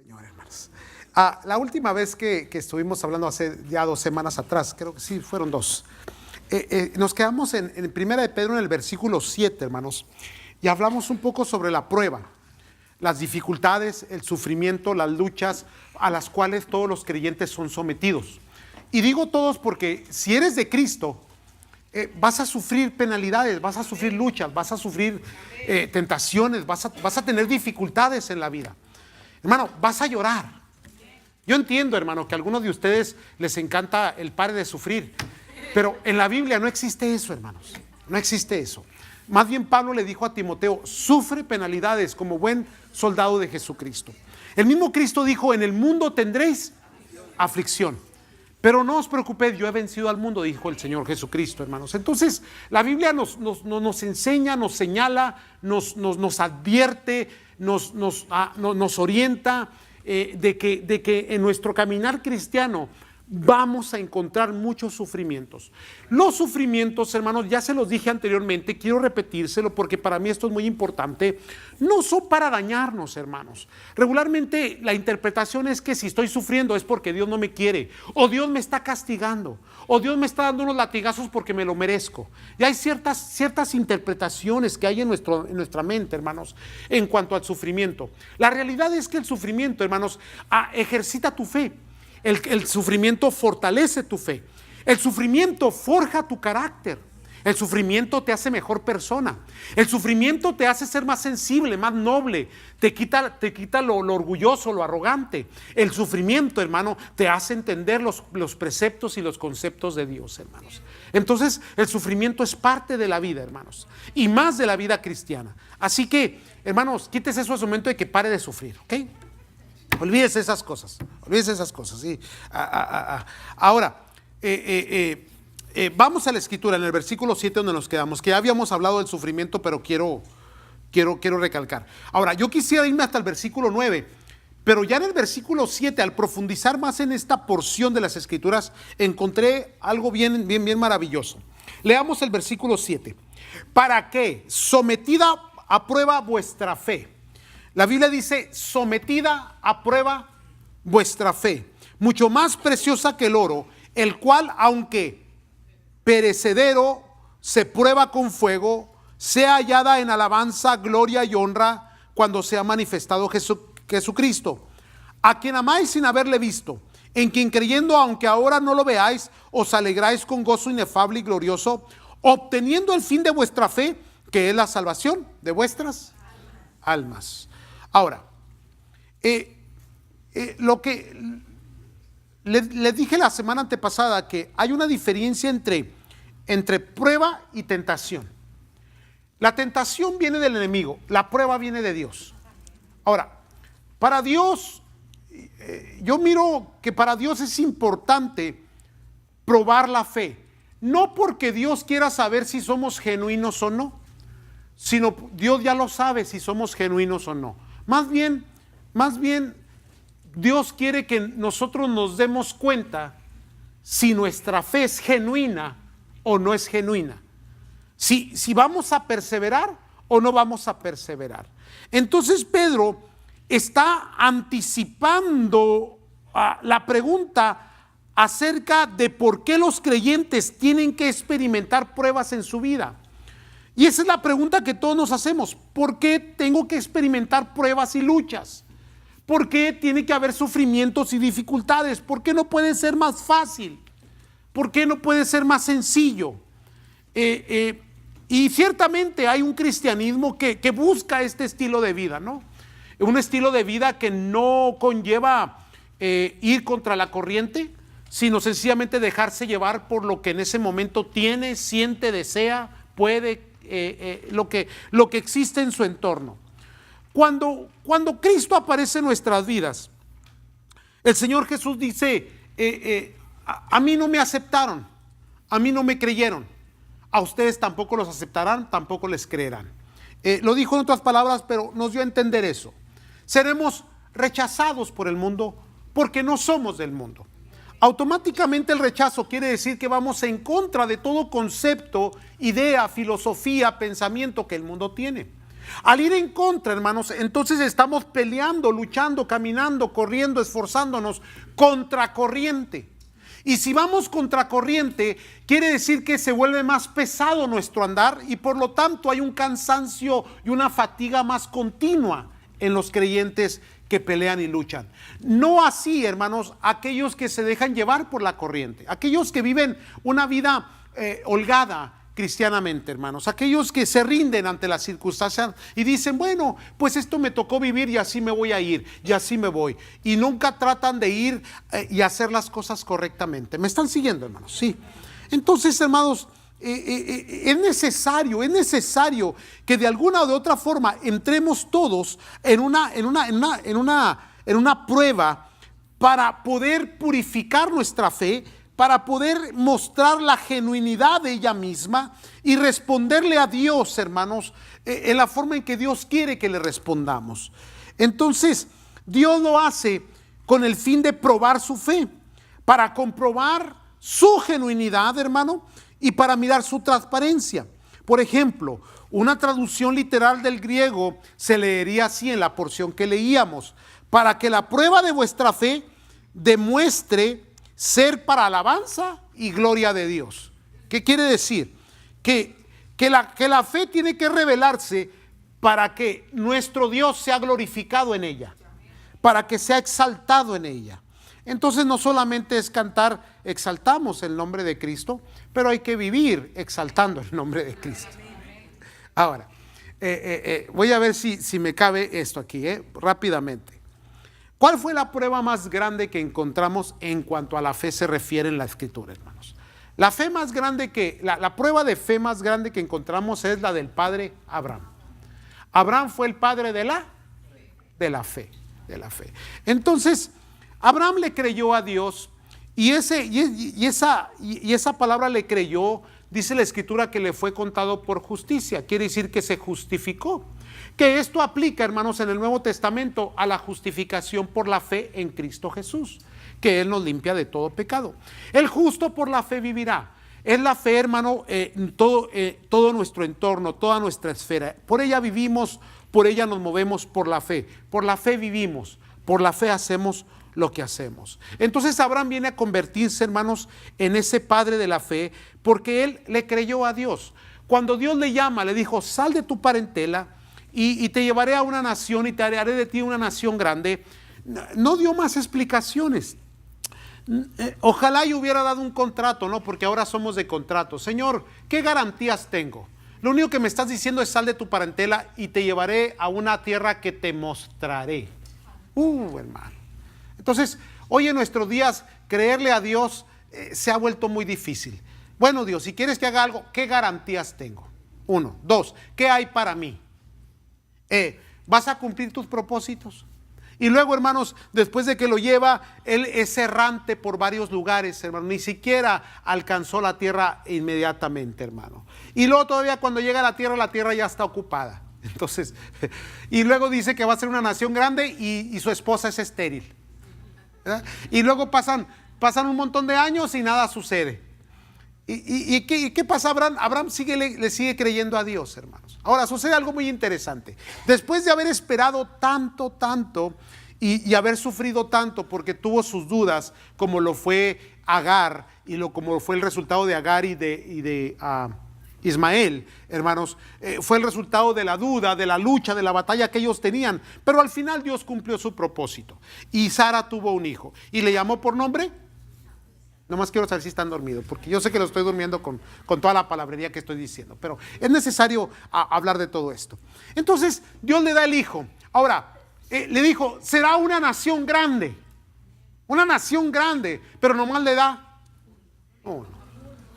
Señor, hermanos. La última vez que estuvimos hablando hace ya 2 semanas atrás, creo que sí, fueron 2. Nos quedamos en 1 de Pedro en el versículo 7, hermanos, y hablamos un poco sobre la prueba, las dificultades, el sufrimiento, las luchas a las cuales todos los creyentes son sometidos. Y digo todos porque si eres de Cristo, vas a sufrir penalidades, vas a sufrir luchas, vas a sufrir tentaciones, vas a tener dificultades en la vida. Hermano, vas a llorar. Yo entiendo, hermano, que a algunos de ustedes les encanta el pare de sufrir, pero en la Biblia no existe eso, hermanos. No existe eso. Más bien Pablo le dijo a Timoteo: sufre penalidades como buen soldado de Jesucristo. El mismo Cristo dijo: en el mundo tendréis aflicción, pero no os preocupéis, yo he vencido al mundo, dijo el Señor Jesucristo, hermanos. Entonces la Biblia nos enseña, nos señala, nos advierte, nos orienta de que en nuestro caminar cristiano vamos a encontrar muchos sufrimientos. Los sufrimientos, hermanos, ya se los dije anteriormente, quiero repetírselo porque para mí esto es muy importante, no son para dañarnos, hermanos. Regularmente la interpretación es que si estoy sufriendo es porque Dios no me quiere, o Dios me está castigando, o Dios me está dando unos latigazos porque me lo merezco. Y hay ciertas interpretaciones que hay en nuestra mente, hermanos, en cuanto al sufrimiento. La realidad es que el sufrimiento, hermanos, ejercita tu fe. El sufrimiento fortalece tu fe. El sufrimiento forja tu carácter. El sufrimiento te hace mejor persona. El sufrimiento te hace ser más sensible, más noble. Te quita lo orgulloso, lo arrogante. El sufrimiento, hermano, te hace entender los preceptos y los conceptos de Dios, hermanos. Entonces, el sufrimiento es parte de la vida, hermanos, y más de la vida cristiana. Así que, hermanos, quítese eso a su momento de que pare de sufrir, ¿ok? Olvídese esas cosas, ¿sí? Ahora, vamos a la escritura en el versículo 7 donde nos quedamos, que ya habíamos hablado del sufrimiento, pero quiero recalcar. Ahora, yo quisiera irme hasta el versículo 9, pero ya en el versículo 7, al profundizar más en esta porción de las escrituras, encontré algo bien maravilloso. Leamos el versículo 7. ¿Para qué? Sometida a prueba vuestra fe. La Biblia dice: sometida a prueba vuestra fe, mucho más preciosa que el oro, el cual, aunque perecedero, se prueba con fuego, sea hallada en alabanza, gloria y honra cuando sea manifestado Jesucristo, a quien amáis sin haberle visto, en quien creyendo, aunque ahora no lo veáis, os alegráis con gozo inefable y glorioso, obteniendo el fin de vuestra fe, que es la salvación de vuestras almas. Ahora, lo que les dije la semana antepasada, que hay una diferencia entre prueba y tentación. La tentación viene del enemigo, la prueba viene de Dios. Ahora, para Dios, yo miro que para Dios es importante probar la fe, no porque Dios quiera saber si somos genuinos o no, sino Dios ya lo sabe si somos genuinos o no. Más bien, Dios quiere que nosotros nos demos cuenta si nuestra fe es genuina o no es genuina. Si vamos a perseverar o no vamos a perseverar. Entonces Pedro está anticipando la pregunta acerca de por qué los creyentes tienen que experimentar pruebas en su vida. Y esa es la pregunta que todos nos hacemos. ¿Por qué tengo que experimentar pruebas y luchas? ¿Por qué tiene que haber sufrimientos y dificultades? ¿Por qué no puede ser más fácil? ¿Por qué no puede ser más sencillo? Y ciertamente hay un cristianismo que busca este estilo de vida, ¿no? Un estilo de vida que no conlleva ir contra la corriente, sino sencillamente dejarse llevar por lo que en ese momento tiene, siente, desea, puede, lo que existe en su entorno. Cuando Cristo aparece en nuestras vidas, el Señor Jesús dice: a mí no me aceptaron, a mí no me creyeron, a ustedes tampoco los aceptarán, tampoco les creerán. Lo dijo en otras palabras, pero nos dio a entender eso. Seremos rechazados por el mundo porque no somos del mundo. Automáticamente el rechazo quiere decir que vamos en contra de todo concepto, idea, filosofía, pensamiento que el mundo tiene. Al ir en contra, hermanos, entonces estamos peleando, luchando, caminando, corriendo, esforzándonos contra corriente. Y si vamos contra corriente, quiere decir que se vuelve más pesado nuestro andar y por lo tanto hay un cansancio y una fatiga más continua en los creyentes que pelean y luchan. No así, hermanos, aquellos que se dejan llevar por la corriente, aquellos que viven una vida holgada cristianamente, hermanos, aquellos que se rinden ante las circunstancias y dicen, bueno, pues esto me tocó vivir y así me voy a ir, y así me voy, y nunca tratan de ir y hacer las cosas correctamente. ¿Me están siguiendo, hermanos? Sí. Entonces, hermanos, es necesario que de alguna o de otra forma entremos todos en una prueba para poder purificar nuestra fe, para poder mostrar la genuinidad de ella misma y responderle a Dios, hermanos, en la forma en que Dios quiere que le respondamos. Entonces, Dios lo hace con el fin de probar su fe, para comprobar su genuinidad, hermano, y para mirar su transparencia. Por ejemplo, una traducción literal del griego se leería así en la porción que leíamos: para que la prueba de vuestra fe demuestre ser para alabanza y gloria de Dios. ¿Qué quiere decir? Que la fe tiene que revelarse para que nuestro Dios sea glorificado en ella, para que sea exaltado en ella. Entonces no solamente es cantar, exaltamos el nombre de Cristo, pero hay que vivir exaltando el nombre de Cristo. Ahora, voy a ver si me cabe esto aquí, rápidamente. ¿Cuál fue la prueba más grande que encontramos en cuanto a la fe se refiere en la Escritura, hermanos? La fe más grande la prueba de fe más grande que encontramos es la del padre Abraham. Abraham fue el padre de la fe. Entonces, Abraham le creyó a Dios y esa palabra le creyó, dice la Escritura que le fue contado por justicia, quiere decir que se justificó. Que esto aplica, hermanos, en el Nuevo Testamento a la justificación por la fe en Cristo Jesús, que Él nos limpia de todo pecado. El justo por la fe vivirá. Es la fe, hermano, todo nuestro entorno, toda nuestra esfera. Por ella vivimos, por ella nos movemos, por la fe. Por la fe vivimos, por la fe hacemos lo que hacemos. Entonces Abraham viene a convertirse, hermanos, en ese padre de la fe, porque él le creyó a Dios. Cuando Dios le llama, le dijo, sal de tu parentela y te llevaré a una nación y te haré de ti una nación grande. No dio más explicaciones. Ojalá yo hubiera dado un contrato, ¿no? Porque ahora somos de contrato. Señor, ¿qué garantías tengo? Lo único que me estás diciendo es sal de tu parentela y te llevaré a una tierra que te mostraré. Hermano. Entonces, hoy en nuestros días, creerle a Dios se ha vuelto muy difícil. Bueno, Dios, si quieres que haga algo, ¿qué garantías tengo? 1, 2, ¿qué hay para mí? ¿Vas a cumplir tus propósitos? Y luego, hermanos, después de que lo lleva, él es errante por varios lugares, hermano. Ni siquiera alcanzó la tierra inmediatamente, hermano. Y luego todavía cuando llega a la tierra ya está ocupada. Entonces, y luego dice que va a ser una nación grande y su esposa es estéril. ¿Verdad? Y luego pasan un montón de años y nada sucede. ¿Y qué pasa? Abraham le sigue creyendo a Dios, hermanos. Ahora sucede algo muy interesante. Después de haber esperado tanto y haber sufrido tanto porque tuvo sus dudas, como lo fue Agar como fue el resultado de Agar y de Ismael, hermanos, fue el resultado de la duda, de la lucha, de la batalla que ellos tenían. Pero al final Dios cumplió su propósito y Sara tuvo un hijo y le llamó por nombre. Nomás quiero saber si están dormidos, porque yo sé que lo estoy durmiendo con toda la palabrería que estoy diciendo, pero es necesario hablar de todo esto. Entonces, Dios le da el hijo. Ahora, le dijo, será una nación grande, pero nomás le da uno.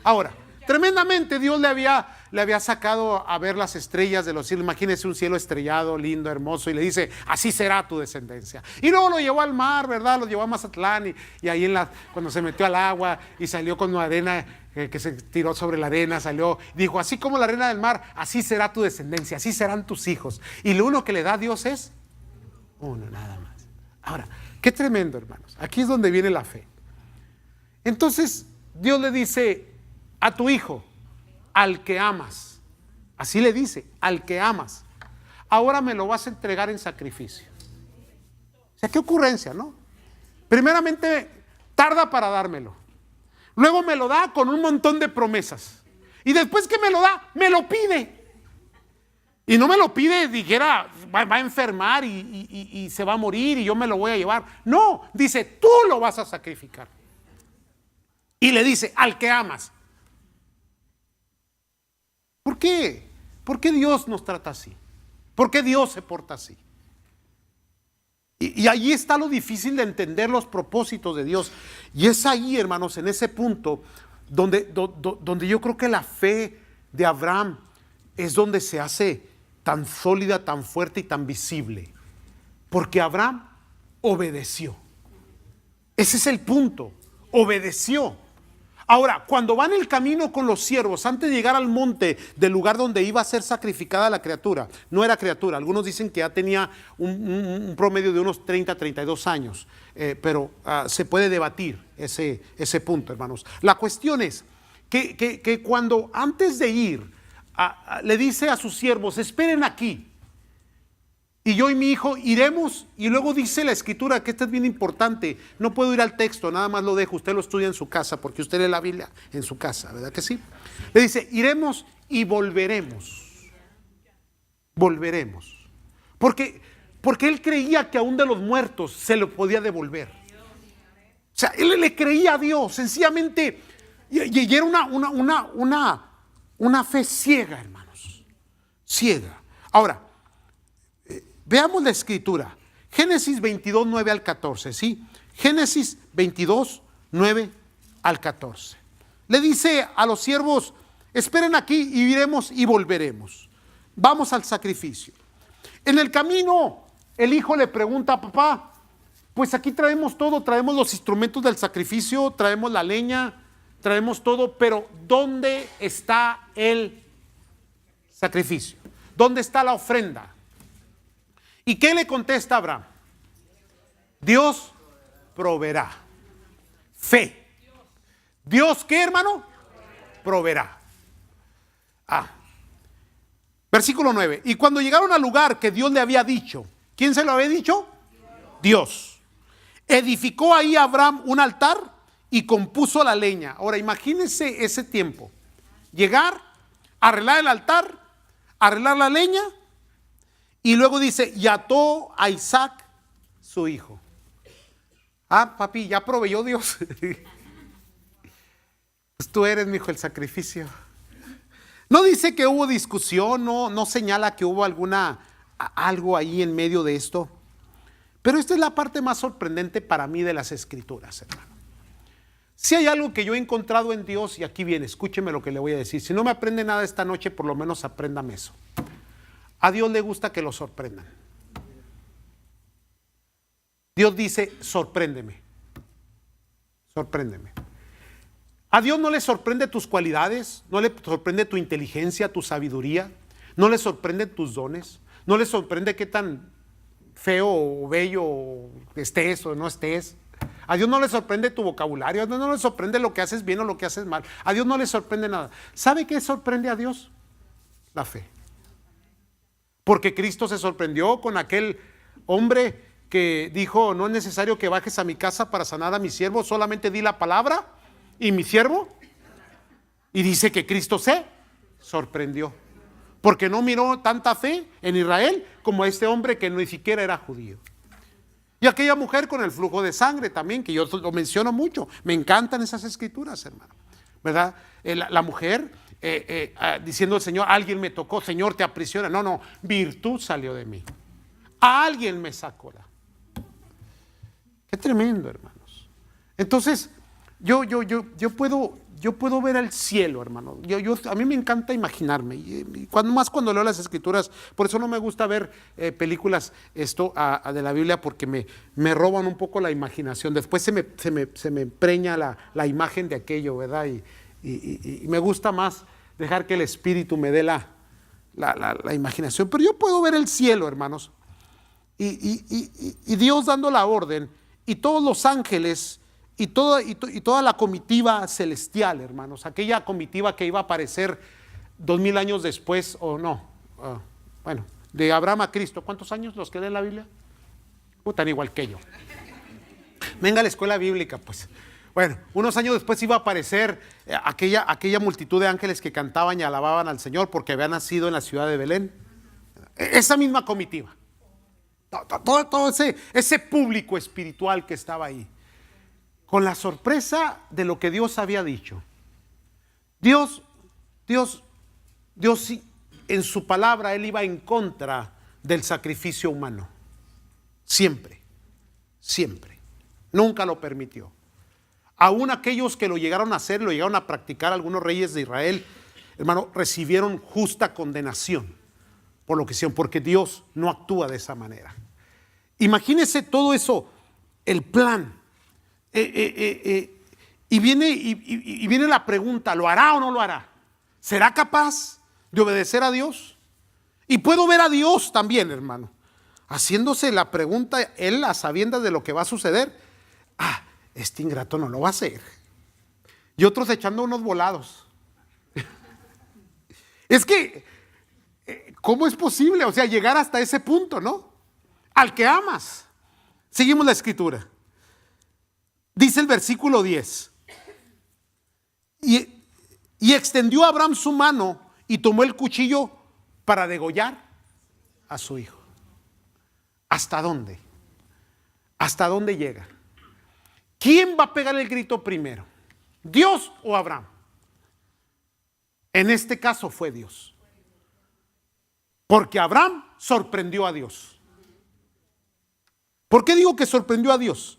Ahora, tremendamente Dios le había sacado a ver las estrellas de los cielos. Imagínese un cielo estrellado, lindo, hermoso, y le dice, así será tu descendencia. Y luego lo llevó al mar, ¿verdad? Lo llevó a Mazatlán y ahí cuando se metió al agua y salió con una arena que se tiró sobre la arena, salió, dijo, así como la arena del mar, así será tu descendencia, así serán tus hijos. Y lo único que le da a Dios es uno, nada más. Ahora, qué tremendo, hermanos. Aquí es donde viene la fe. Entonces, Dios le dice a tu hijo, al que amas. Así le dice, al que amas. ahora me lo vas a entregar en sacrificio. O sea, qué ocurrencia, ¿no? Primeramente, tarda para dármelo. Luego me lo da con un montón de promesas. Y después que me lo da, me lo pide. Y no me lo pide, dijera, va a enfermar y se va a morir y yo me lo voy a llevar. No, dice, tú lo vas a sacrificar. Y le dice, al que amas. ¿Por qué? ¿Por qué Dios nos trata así? ¿Por qué Dios se porta así? Y allí está lo difícil de entender los propósitos de Dios. Y es ahí, hermanos, en ese punto donde yo creo que la fe de Abraham es donde se hace tan sólida, tan fuerte y tan visible. Porque Abraham obedeció. Ese es el punto. Obedeció. Ahora, cuando van el camino con los siervos, antes de llegar al monte del lugar donde iba a ser sacrificada la criatura, no era criatura, algunos dicen que ya tenía un promedio de unos 30, 32 años, pero se puede debatir ese punto, hermanos. La cuestión es que cuando antes de ir, le dice a sus siervos, esperen aquí, y yo y mi hijo iremos, y luego dice la escritura, que esto es bien importante, no puedo ir al texto, nada más lo dejo, usted lo estudia en su casa, porque usted lee la Biblia en su casa, ¿verdad que sí? Le dice, iremos y volveremos, porque él creía que aún de los muertos se lo podía devolver. O sea, él le creía a Dios, sencillamente, y era una fe ciega, hermanos, ciega. Ahora, veamos la escritura, Génesis 22, 9 al 14, ¿sí? Génesis 22, 9 al 14. Le dice a los siervos, esperen aquí y iremos y volveremos. Vamos al sacrificio. En el camino, el hijo le pregunta a papá, pues aquí traemos todo, traemos los instrumentos del sacrificio, traemos la leña, traemos todo, pero ¿dónde está el sacrificio? ¿Dónde está la ofrenda? ¿Y qué le contesta Abraham? Dios proveerá. Fe. ¿Dios qué, hermano? Proveerá. Versículo 9. Y cuando llegaron al lugar que Dios le había dicho, ¿quién se lo había dicho? Dios. Edificó ahí Abraham un altar y compuso la leña. Ahora imagínense ese tiempo. Llegar, arreglar el altar, arreglar la leña. Y luego dice, y ató a Isaac, su hijo. Papi, ya proveyó Dios. Pues tú eres, mi hijo, el sacrificio. No dice que hubo discusión, no señala que hubo algo ahí en medio de esto. Pero esta es la parte más sorprendente para mí de las escrituras, hermano. Si hay algo que yo he encontrado en Dios, y aquí viene, escúcheme lo que le voy a decir. Si no me aprende nada esta noche, por lo menos apréndame eso. A Dios le gusta que lo sorprendan. Dios dice, sorpréndeme. Sorpréndeme. A Dios no le sorprende tus cualidades, no le sorprende tu inteligencia, tu sabiduría, no le sorprenden tus dones, no le sorprende qué tan feo o bello estés o no estés. A Dios no le sorprende tu vocabulario, a Dios no le sorprende lo que haces bien o lo que haces mal. A Dios no le sorprende nada. ¿Sabe qué sorprende a Dios? La fe. Porque Cristo se sorprendió con aquel hombre que dijo, no es necesario que bajes a mi casa para sanar a mi siervo, solamente di la palabra y mi siervo. Y dice que Cristo se sorprendió, porque no miró tanta fe en Israel como este hombre que ni siquiera era judío. Y aquella mujer con el flujo de sangre también, que yo lo menciono mucho, me encantan esas escrituras, hermano, ¿verdad? La mujer diciendo al Señor, alguien me tocó, Señor, te aprisiona. No, virtud salió de mí. A alguien me sacó. Qué tremendo, hermanos. Entonces, yo puedo ver el cielo, hermano. A mí me encanta imaginarme. Y cuando leo las escrituras, por eso no me gusta ver películas de la Biblia, porque me roban un poco la imaginación. Después se me empreña la imagen de aquello, ¿verdad? Y me gusta más dejar que el Espíritu me dé la imaginación. Pero yo puedo ver el cielo, hermanos, y Dios dando la orden, y todos los ángeles, y toda la comitiva celestial, hermanos, aquella comitiva que iba a aparecer 2000 años después, o no, bueno, de Abraham a Cristo, ¿cuántos años los que leen la Biblia? Tan igual que yo. Venga a la escuela bíblica, pues. Bueno, unos años después iba a aparecer aquella multitud de ángeles que cantaban y alababan al Señor porque había nacido en la ciudad de Belén. Esa misma comitiva. Todo ese público espiritual que estaba ahí. Con la sorpresa de lo que Dios había dicho. Dios en su palabra, Él iba en contra del sacrificio humano. Siempre. Nunca lo permitió. Aún aquellos que lo llegaron a hacer, lo llegaron a practicar, algunos reyes de Israel, hermano, recibieron justa condenación por lo que hicieron, porque Dios no actúa de esa manera. Imagínese todo eso, el plan. Y viene la pregunta, ¿lo hará o no lo hará? ¿Será capaz de obedecer a Dios? Y puedo ver a Dios también, hermano, haciéndose la pregunta, él a sabiendas de lo que va a suceder. Este ingrato no lo va a hacer. Y otros echando unos volados. Es que, ¿cómo es posible? O sea, llegar hasta ese punto, ¿no? Al que amas. Seguimos la escritura. Dice el versículo 10. Y extendió a Abraham su mano y tomó el cuchillo para degollar a su hijo. ¿Hasta dónde? ¿Hasta dónde llega? ¿Quién va a pegar el grito primero? ¿Dios o Abraham? En este caso fue Dios. Porque Abraham sorprendió a Dios. ¿Por qué digo que sorprendió a Dios?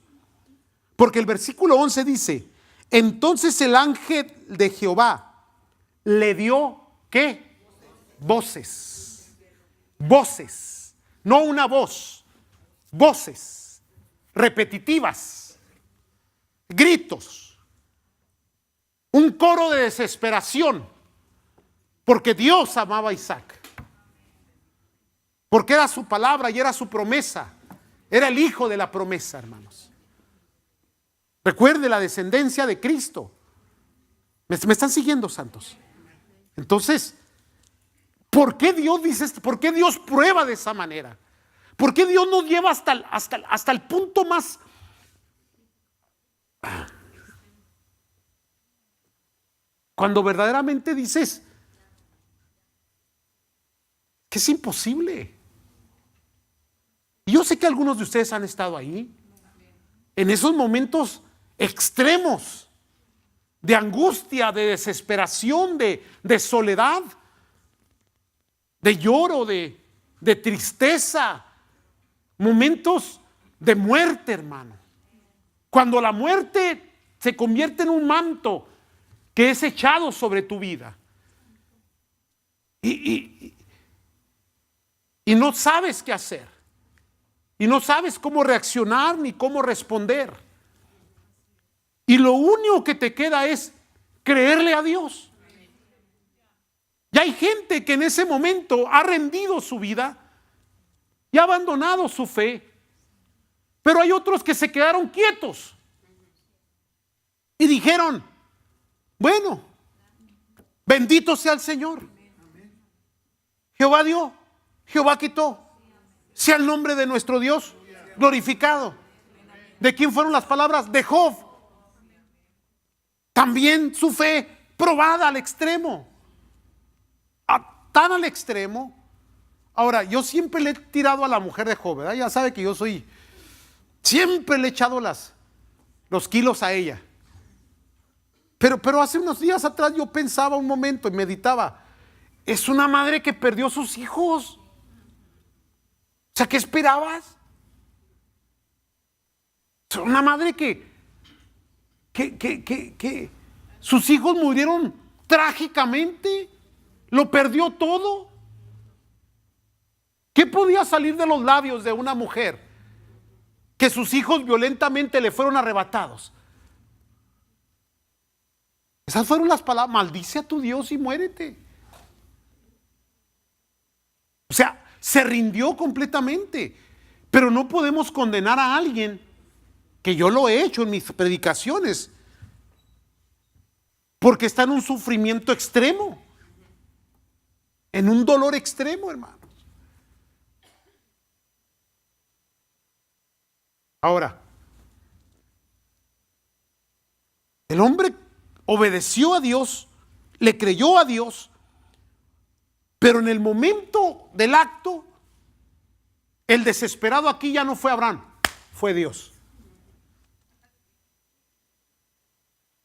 Porque el versículo 11 dice, entonces el ángel de Jehová le dio, ¿qué? Voces. Voces. No una voz. Voces. Repetitivas. Gritos. Un coro de desesperación. Porque Dios amaba a Isaac. Porque era su palabra y era su promesa. Era el hijo de la promesa, hermanos. Recuerde la descendencia de Cristo. ¿Me están siguiendo, santos? Entonces, ¿por qué Dios dice esto? ¿Por qué Dios prueba de esa manera? ¿Por qué Dios nos lleva hasta el punto más? Cuando verdaderamente dices que es imposible. Y yo sé que algunos de ustedes han estado ahí, en esos momentos extremos de angustia, de desesperación, de soledad, de lloro, de tristeza, momentos de muerte, hermano. Cuando la muerte se convierte en un manto que es echado sobre tu vida y no sabes qué hacer y no sabes cómo reaccionar ni cómo responder, y lo único que te queda es creerle a Dios. Y hay gente que en ese momento ha rendido su vida y ha abandonado su fe, pero hay otros que se quedaron quietos y dijeron, bueno, bendito sea el Señor. Jehová dio, Jehová quitó. Sea el nombre de nuestro Dios glorificado. ¿De quién fueron las palabras? De Job. También su fe probada al extremo. Tan al extremo. Ahora, yo siempre le he tirado a la mujer de Job, ¿verdad? Ya sabe que yo siempre le he echado los kilos a ella. Pero hace unos días atrás yo pensaba un momento y meditaba, es una madre que perdió sus hijos. O sea, ¿qué esperabas? Es una madre que sus hijos murieron trágicamente, lo perdió todo. ¿Qué podía salir de los labios de una mujer que sus hijos violentamente le fueron arrebatados? Esas fueron las palabras, maldice a tu Dios y muérete. O sea, se rindió completamente. Pero no podemos condenar a alguien, que yo lo he hecho en mis predicaciones, porque está en un sufrimiento extremo, en un dolor extremo, hermanos. Ahora, el hombre obedeció a Dios, le creyó a Dios, pero en el momento del acto, el desesperado aquí ya no fue Abraham, fue Dios.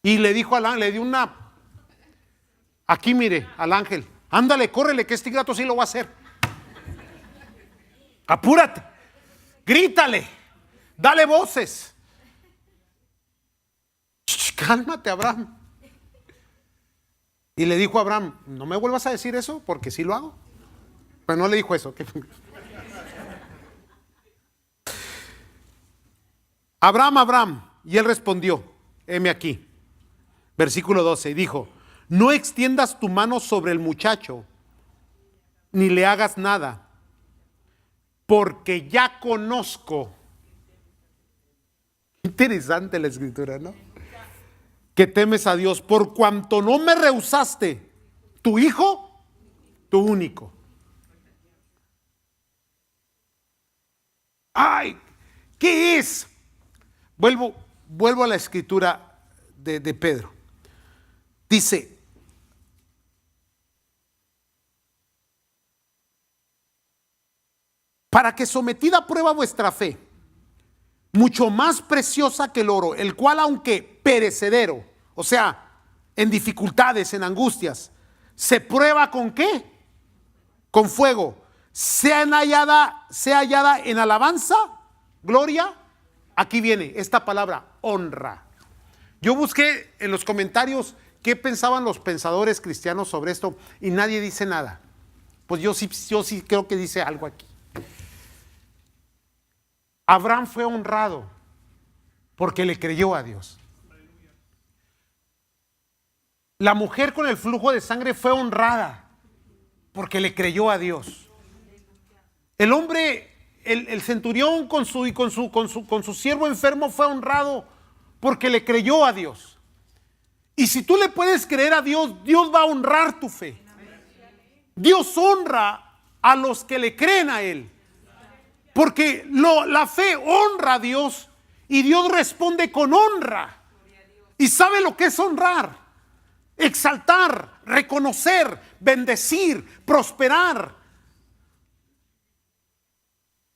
Y le dijo al ángel, le dio una, aquí mire, al ángel, ándale, córrele, que este gato sí lo va a hacer. Apúrate, grítale, dale voces. Cálmate, Abraham. Y le dijo a Abraham, no me vuelvas a decir eso porque sí lo hago. Pero no le dijo eso. Abraham, Abraham. Y él respondió, heme aquí. Versículo 12. Y dijo, no extiendas tu mano sobre el muchacho, ni le hagas nada, porque ya conozco. Interesante la escritura, ¿no? Que temes a Dios, por cuanto no me rehusaste tu hijo, tu único. Ay, ¿qué es? Vuelvo a la escritura de Pedro. Dice, para que sometida a prueba vuestra fe, mucho más preciosa que el oro, el cual aunque perecedero, o sea, en dificultades, en angustias, se prueba ¿con qué? Con fuego, sea hallada en alabanza, gloria. Aquí viene esta palabra, honra. Yo busqué en los comentarios qué pensaban los pensadores cristianos sobre esto y nadie dice nada. Pues yo sí creo que dice algo aquí. Abraham fue honrado porque le creyó a Dios. La mujer con el flujo de sangre fue honrada porque le creyó a Dios. El hombre, el centurión con su siervo enfermo fue honrado porque le creyó a Dios. Y si tú le puedes creer a Dios, Dios va a honrar tu fe. Dios honra a los que le creen a Él. Porque la fe honra a Dios y Dios responde con honra. ¿Y sabe lo que es honrar? Exaltar, reconocer, bendecir, prosperar.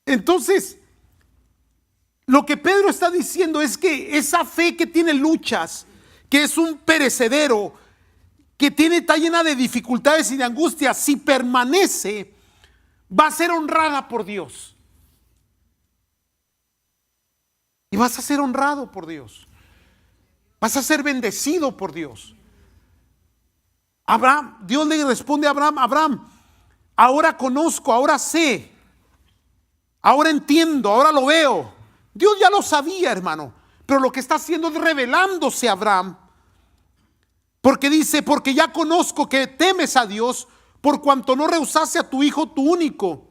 Entonces, lo que Pedro está diciendo es que esa fe que tiene luchas, que es un perecedero, que está llena de dificultades y de angustias, si permanece, va a ser honrada por Dios. Y vas a ser honrado por Dios. Vas a ser bendecido por Dios. Dios le responde a Abraham, ahora conozco, ahora sé, ahora entiendo, ahora lo veo. Dios ya lo sabía, hermano, pero lo que está haciendo es revelándose a Abraham. Porque dice, porque ya conozco que temes a Dios, por cuanto no rehusaste a tu hijo, tu único.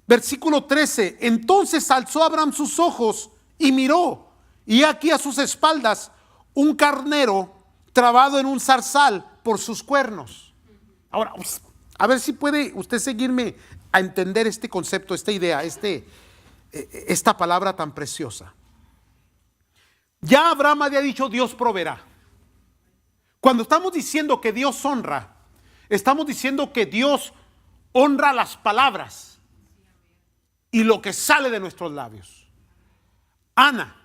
Versículo 13, entonces alzó Abraham sus ojos y miró, y aquí a sus espaldas un carnero trabado en un zarzal por sus cuernos. Ahora, a ver si puede usted seguirme a entender este concepto, esta idea, esta palabra tan preciosa. Ya Abraham había dicho, Dios proveerá. Cuando estamos diciendo que Dios honra, estamos diciendo que Dios honra las palabras y lo que sale de nuestros labios. Ana,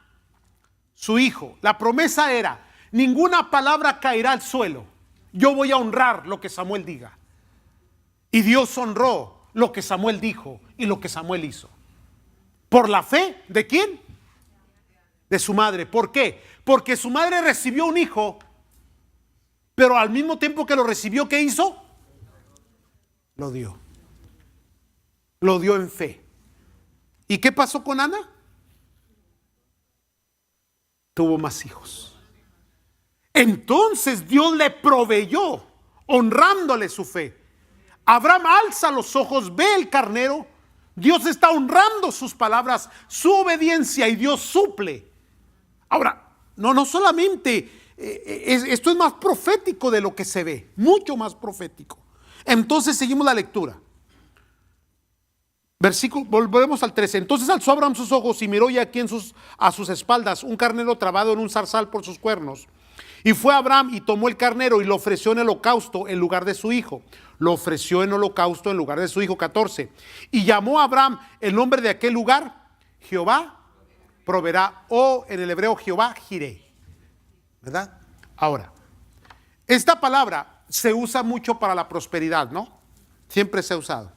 su hijo, la promesa era, ninguna palabra caerá al suelo. Yo voy a honrar lo que Samuel diga. Y Dios honró lo que Samuel dijo y lo que Samuel hizo. ¿Por la fe de quién? De su madre. ¿Por qué? Porque su madre recibió un hijo, pero al mismo tiempo que lo recibió, ¿qué hizo? Lo dio. Lo dio en fe. ¿Y qué pasó con Ana? Tuvo más hijos. Entonces Dios le proveyó, honrándole su fe. Abraham alza los ojos, ve el carnero. Dios está honrando sus palabras, su obediencia, y Dios suple. Ahora, no solamente, esto es más profético de lo que se ve, mucho más profético. Entonces seguimos la lectura. Volvemos al 13. Entonces alzó Abraham sus ojos y miró, y aquí a sus espaldas un carnero trabado en un zarzal por sus cuernos. Y fue Abraham y tomó el carnero y lo ofreció en holocausto en lugar de su hijo. Lo ofreció en holocausto en lugar de su hijo. 14. Y llamó a Abraham el nombre de aquel lugar, Jehová proveerá, o en el hebreo Jehová Jireh. ¿Verdad? Ahora, esta palabra se usa mucho para la prosperidad, ¿no? Siempre se ha usado.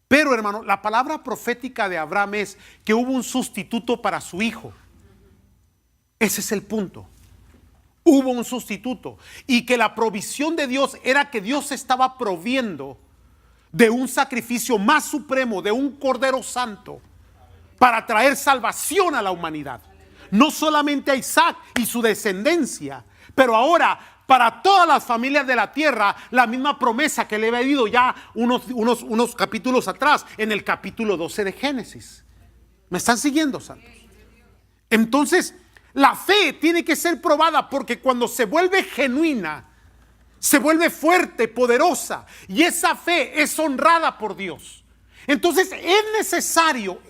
Pero, hermano, la palabra profética de Abraham es que hubo un sustituto para su hijo. Ese es el punto. Hubo un sustituto. Y que la provisión de Dios era que Dios estaba proviendo de un sacrificio más supremo, de un Cordero Santo, para traer salvación a la humanidad. No solamente a Isaac y su descendencia, pero ahora para todas las familias de la tierra, la misma promesa que le había dado ya unos capítulos atrás, en el capítulo 12 de Génesis. ¿Me están siguiendo, santos? Entonces, la fe tiene que ser probada, porque cuando se vuelve genuina, se vuelve fuerte, poderosa, y esa fe es honrada por Dios. Entonces es necesario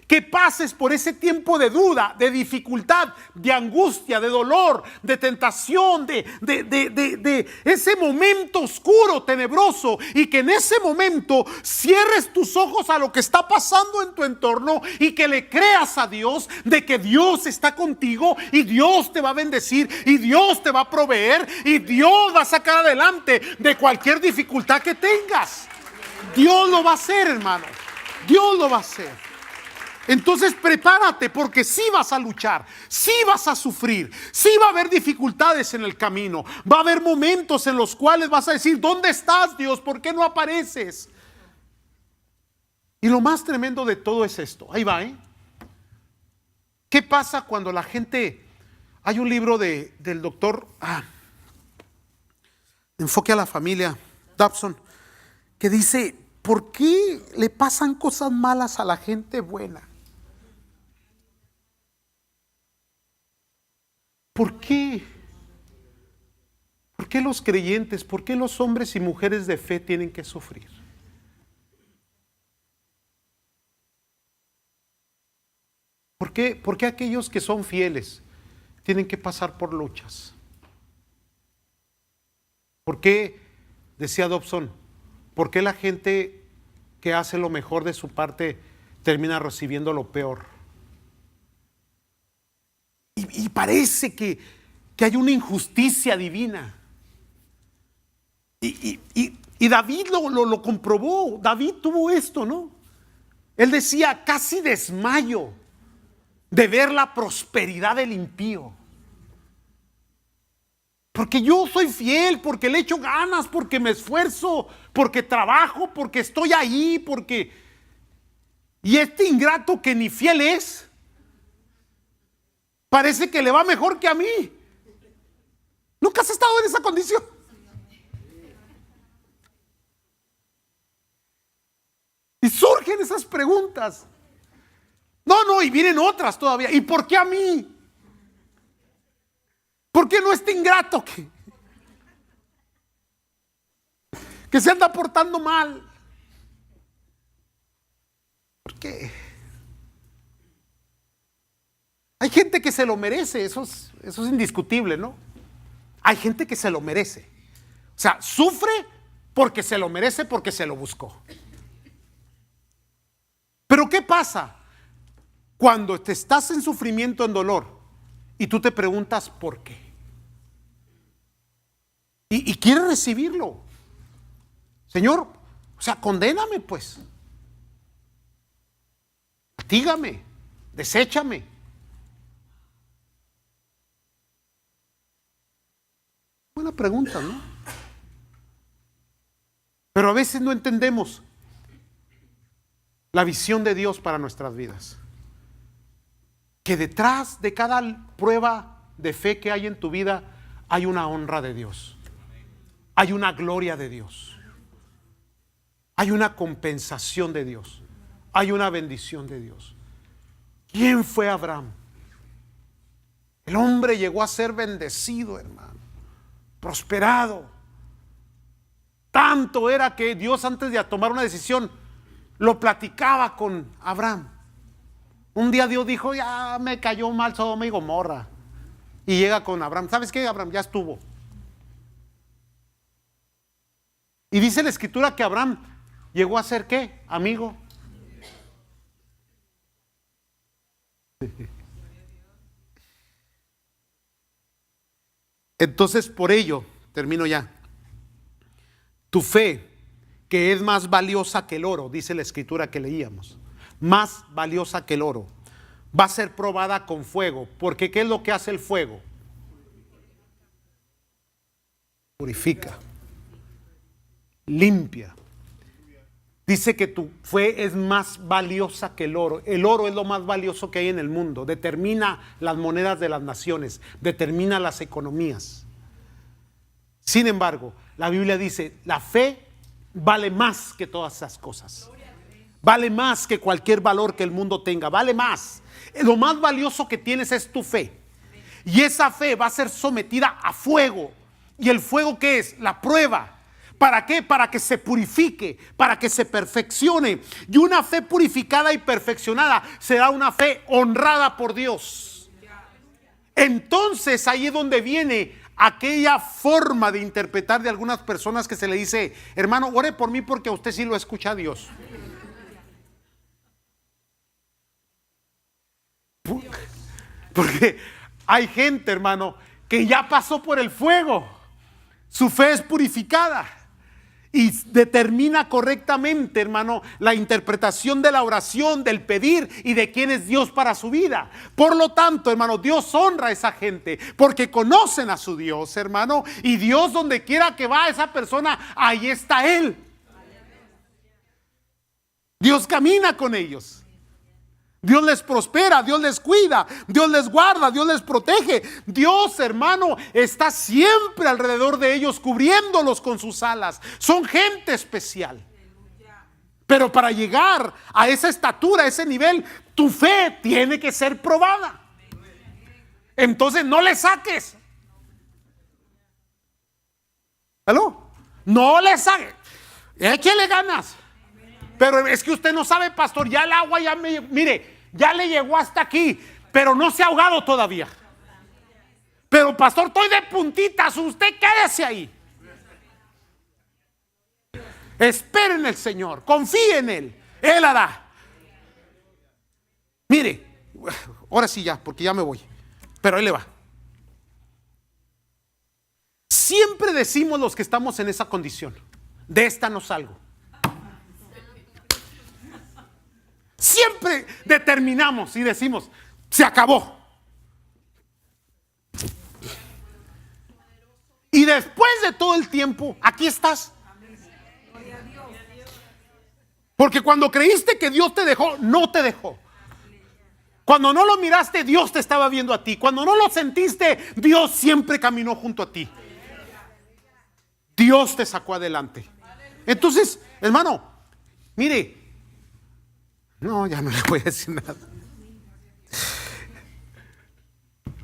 que pases por ese tiempo de duda, de dificultad, de angustia, de dolor, de tentación, de ese momento oscuro, tenebroso, y que en ese momento cierres tus ojos a lo que está pasando en tu entorno y que le creas a Dios de que Dios está contigo y Dios te va a bendecir y Dios te va a proveer y Dios va a sacar adelante de cualquier dificultad que tengas. Dios lo va a hacer, hermano. Dios lo va a hacer. Entonces prepárate, porque sí vas a luchar, sí vas a sufrir, sí va a haber dificultades en el camino. Va a haber momentos en los cuales vas a decir: ¿dónde estás, Dios? ¿Por qué no apareces? Y lo más tremendo de todo es esto. Ahí va, ¿eh? ¿Qué pasa cuando la gente... Hay un libro del doctor Enfoque a la Familia, Dobson, que dice: ¿por qué le pasan cosas malas a la gente buena? ¿Por qué? ¿Por qué los creyentes, por qué los hombres y mujeres de fe tienen que sufrir? ¿Por qué aquellos que son fieles tienen que pasar por luchas? ¿Por qué, decía Dobson, por qué la gente que hace lo mejor de su parte termina recibiendo lo peor? Y parece que hay una injusticia divina. Y David lo comprobó. David tuvo esto, ¿no? Él decía: casi desmayo de ver la prosperidad del impío. Porque yo soy fiel, porque le echo ganas, porque me esfuerzo, porque trabajo, porque estoy ahí, porque... Y este ingrato que ni fiel es, parece que le va mejor que a mí. ¿Nunca has estado en esa condición? Y surgen esas preguntas. No, y vienen otras todavía. ¿Y por qué a mí? ¿Por qué no este ingrato que se anda portando mal? ¿Por qué? Hay gente que se lo merece, eso es indiscutible, ¿no? Hay gente que se lo merece. O sea, sufre porque se lo merece, porque se lo buscó. Pero ¿qué pasa cuando te estás en sufrimiento, en dolor, y tú te preguntas por qué? Y quieres recibirlo. Señor, o sea, condéname pues. Castígame, deséchame. Buena pregunta, ¿no? Pero a veces no entendemos la visión de Dios para nuestras vidas. Que detrás de cada prueba de fe que hay en tu vida hay una honra de Dios. Hay una gloria de Dios. Hay una compensación de Dios. Hay una bendición de Dios. ¿Quién fue Abraham? El hombre llegó a ser bendecido, hermano. Prosperado. Tanto era que Dios, antes de tomar una decisión, lo platicaba con Abraham. Un día Dios dijo: ya me cayó mal Sodoma y Gomorra. Y llega con Abraham: ¿sabes qué, Abraham? Ya estuvo. Y dice la escritura que Abraham llegó a ser ¿qué? Amigo. Entonces, por ello, termino ya. Tu fe, que es más valiosa que el oro, dice la escritura que leíamos, más valiosa que el oro, va a ser probada con fuego. Porque ¿qué es lo que hace el fuego? Purifica, limpia. Dice que tu fe es más valiosa que el oro. El oro es lo más valioso que hay en el mundo. Determina las monedas de las naciones, determina las economías. Sin embargo, la Biblia dice: la fe vale más que todas esas cosas. Vale más que cualquier valor que el mundo tenga. Vale más. Lo más valioso que tienes es tu fe. Y esa fe va a ser sometida a fuego. ¿Y el fuego qué es? La prueba. ¿Para qué? Para que se purifique, para que se perfeccione. Y una fe purificada y perfeccionada será una fe honrada por Dios. Entonces ahí es donde viene aquella forma de interpretar de algunas personas que se le dice: hermano, ore por mí porque a usted sí lo escucha a Dios. Porque hay gente, hermano, que ya pasó por el fuego. Su fe es purificada y determina correctamente, hermano, la interpretación de la oración, del pedir y de quién es Dios para su vida. Por lo tanto, hermano, Dios honra a esa gente porque conocen a su Dios, hermano. Y Dios, donde quiera que va esa persona, ahí está Él. Dios camina con ellos. Dios les prospera, Dios les cuida, Dios les guarda, Dios les protege. Dios, hermano, está siempre alrededor de ellos, cubriéndolos con sus alas. Son gente especial. Pero para llegar a esa estatura, a ese nivel, tu fe tiene que ser probada. Entonces no le saques. ¿Aló? No le saques. Échale ganas. Pero es que usted no sabe, pastor, ya el agua ya mire, ya le llegó hasta aquí, pero no se ha ahogado todavía. Pero pastor, estoy de puntitas, usted quédese ahí. Espere en el Señor, confíe en Él, Él hará. Mire, ahora sí ya, porque ya me voy, pero ahí le va. Siempre decimos los que estamos en esa condición: de esta no salgo. Siempre determinamos y decimos: se acabó. Y después de todo el tiempo, aquí estás. Porque cuando creíste que Dios te dejó, no te dejó. Cuando no lo miraste, Dios te estaba viendo a ti. Cuando no lo sentiste, Dios siempre caminó junto a ti. Dios te sacó adelante. Entonces, hermano, mire, no, ya no le voy a decir nada.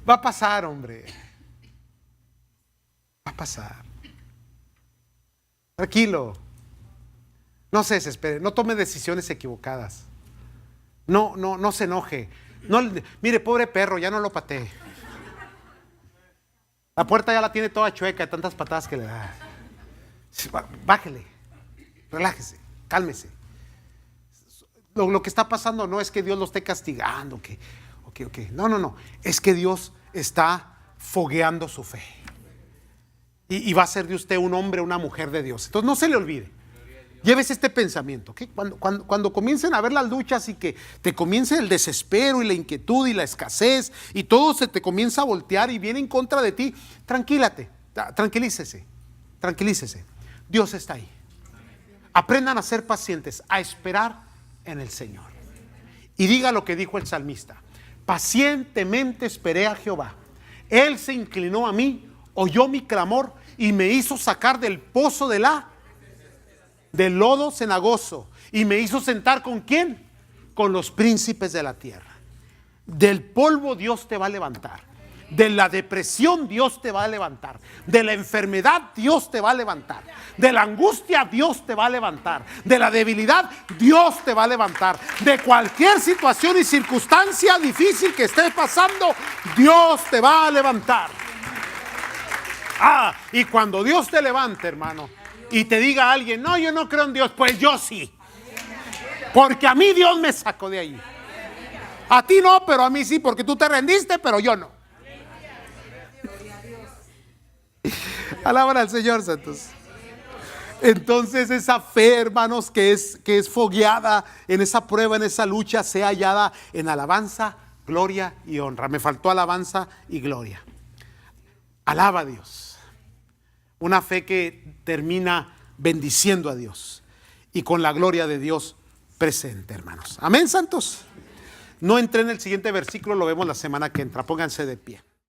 Va a pasar, hombre. Va a pasar. Tranquilo. No se desespere. No tome decisiones equivocadas. No se enoje. No, mire, pobre perro, ya no lo patee. La puerta ya la tiene toda chueca de tantas patadas que le da. Bájele. Relájese. Cálmese. Lo que está pasando no es que Dios lo esté castigando, no, es que Dios está fogueando su fe y va a ser de usted un hombre, una mujer de Dios. Entonces no se le olvide, llévese este pensamiento, ¿okay? Cuando comiencen a ver las luchas y que te comience el desespero y la inquietud y la escasez y todo se te comienza a voltear y viene en contra de ti, tranquilícese. Dios está ahí. Aprendan a ser pacientes, a esperar en el Señor. Y diga lo que dijo el salmista: pacientemente esperé a Jehová, Él se inclinó a mí, oyó mi clamor y me hizo sacar del pozo del lodo cenagoso, y me hizo sentar ¿con quién? Con los príncipes de la tierra. Del polvo Dios te va a levantar. De la depresión Dios te va a levantar. De la enfermedad Dios te va a levantar. De la angustia Dios te va a levantar. De la debilidad Dios te va a levantar. De cualquier situación y circunstancia difícil que estés pasando, Dios te va a levantar. Y cuando Dios te levante, hermano, y te diga a alguien, no, yo no creo en Dios, pues yo sí. Porque a mí Dios me sacó de ahí. A ti no, pero a mí sí, porque tú te rendiste, pero yo no. Alaban al Señor, santos. Entonces esa fe, hermanos, que es fogueada en esa prueba, en esa lucha, sea hallada en alabanza, gloria y honra. Me faltó alabanza y gloria. Alaba a Dios. Una fe que termina bendiciendo a Dios y con la gloria de Dios presente, hermanos. Amén, santos. No entré en el siguiente versículo, lo vemos la semana que entra. Pónganse de pie.